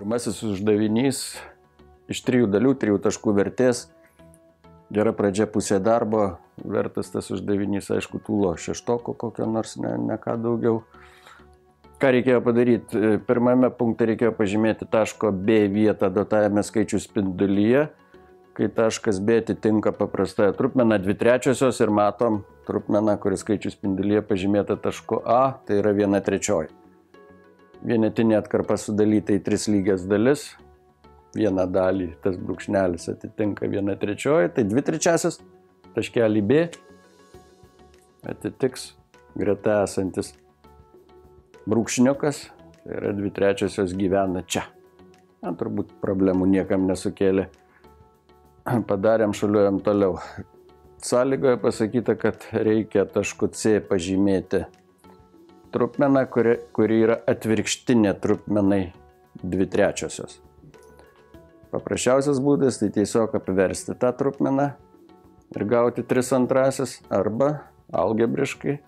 Pirmasis uždavinys iš 3 dalių, 3 taškų vertės. Gera pradžia, pusė darbo. Vertas tas uždavinys, aišku, tūlo 6 kokio nors, ne ką daugiau. Ką reikėjo padaryti? Pirmame punkte reikėjo pažymėti taško B vietą duotajame skaičių spindulyje, kai taškas B atitinka paprastąją trupmeną 2/3 ir matom trupmeną, kuris skaičių spindulyje pažymėta tašku A, tai yra 1/3. Vienetinė atkarpa sudalyta į 3 lygias dalis. Vieną dalį tas brūkšnelis atitinka 1/3, tai 2/3 taškelį B atitiks greta esantis brūkšniukas, tai yra 2/3 gyvena čia. Turbūt problemų niekam nesukėlė. Padarėm, šuliuojam toliau. Sąlygoje pasakyta, kad reikia tašku C pažymėti trupmeną, kuri yra atvirkštinė trupmenai 2/3. Paprasčiausias būdas tai tiesiog apversti tą trupmeną ir gauti 3/2 arba algebriškai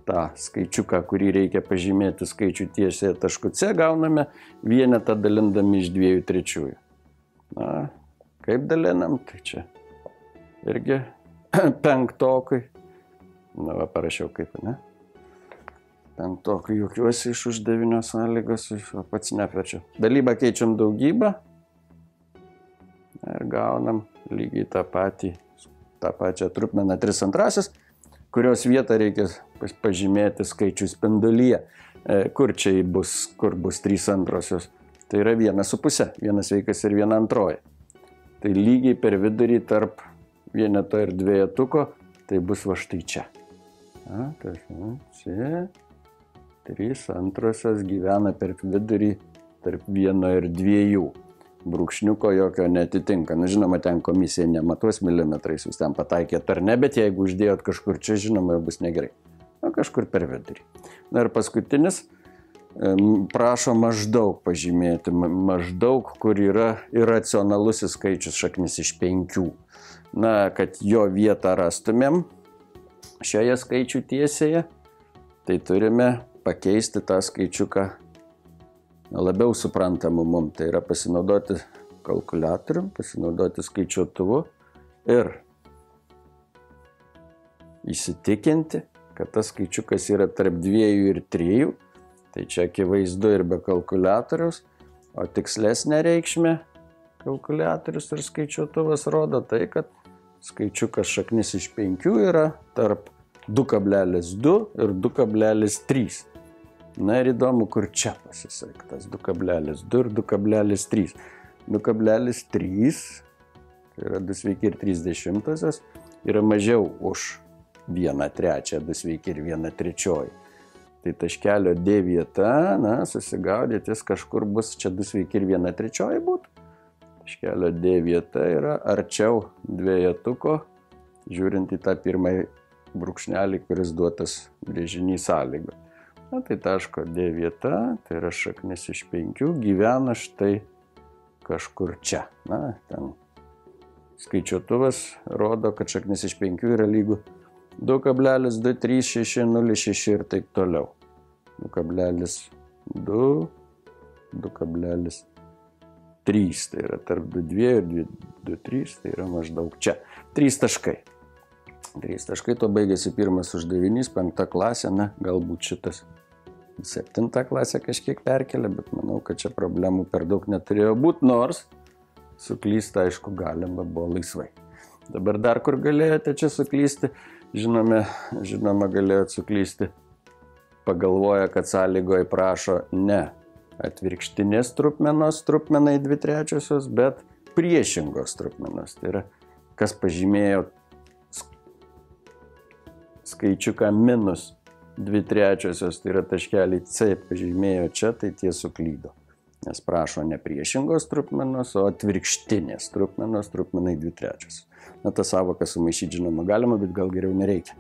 tą skaičiuką, kurį reikia pažymėti skaičių tiesiai tašku C, gauname vienetą dalindami iš 2/3. Na, kaip dalinam? Tai čia irgi 5. Na, va, parašiau kaip, ne? 5 juokiuosi iš uždavinio sąlygos, o pats neapverčiau. Dalybą keičiam daugybą ir gaunam lygiai tą pačią trupmeną 3/2, kurios vietą reikia pažymėti skaičių spindulyje. Kur čia bus, kur bus 3/2? Tai yra 1,5, 1 sveikas ir 1/2. Tai lygiai per vidurį tarp vieneto ir dvejetuko, tai bus va štai čia. Čia 3/2 gyvena per vidurį tarp 1 ir 2. Brūkšniuko jokio netitinka. Na, žinoma, ten komisija nematuos milimetrais, jūs ten pataikėt ar ne, bet jeigu uždėjot kažkur čia, žinoma, jau bus negerai. Na, kažkur per vidurį. Na ir paskutinis, prašo maždaug pažymėti. Maždaug, kur yra iracionalusis skaičius šaknis iš 5. Na, kad jo vietą rastumėm šioje skaičių tiesėje, tai turime pakeisti tą skaičiuką labiau suprantamu mum. Tai yra pasinaudoti kalkuliatorium, pasinaudoti skaičiuotuvu ir įsitikinti, kad tas skaičiukas yra tarp 2 ir 3. Tai čia akivaizdu ir be kalkuliatoriaus, o tikslesnė reikšmė kalkuliatorius ir skaičiuotuvas rodo tai, kad skaičiukas šaknis iš 5 yra tarp 2,2 ir 2,3. Na ir įdomu, kur čia pasisaiktas 2,2 ir 2,3. 2,3, tai yra 2 sveiki ir 30, yra mažiau už 1/3, 2 sveiki ir 1/3. Tai taškelio D vieta, na, susigaudyti, jis kažkur bus, čia 2 sveiki ir 1/3 būtų. Taškelio D vieta yra arčiau dvejetuko, žiūrint į tą pirmąjį brūkšnelį, kuris duotas brėžinys sąlygo. Na, tai taško D vieta, tai yra šaknis iš 5, gyvena štai kažkur čia. Na, ten skaičiuotuvas rodo, kad šaknis iš 5 yra lygu 2,23606 ir taip toliau. 2,2, 2,3, tai yra tarp 2,2 ir 2,3, tai yra maždaug čia. 3 taškai. 3 taškai, to baigėsi pirmas uždavinys, 5 klasė, na, galbūt šitas 7 klasė kažkiek perkelia, bet manau, kad čia problemų per daug neturėjo būti, nors suklysti, aišku, galima buvo laisvai. Dabar dar kur galėjote čia suklysti, žinoma, galėjot suklysti, pagalvoja, kad sąlygoje prašo ne atvirkštinės trupmenos trupmenai 2/3, bet priešingos trupmenos. Tai yra, kas pažymėjo skaičiuką minus 2/3, tai yra taškelį C pažymėjo čia, tai tie suklydo. Nes prašo ne priešingos trupmenos, o atvirkštinės trupmenos trupmenai 2/3. Na, tą savoką sumaišyti, žinoma, galima, bet gal geriau nereikia.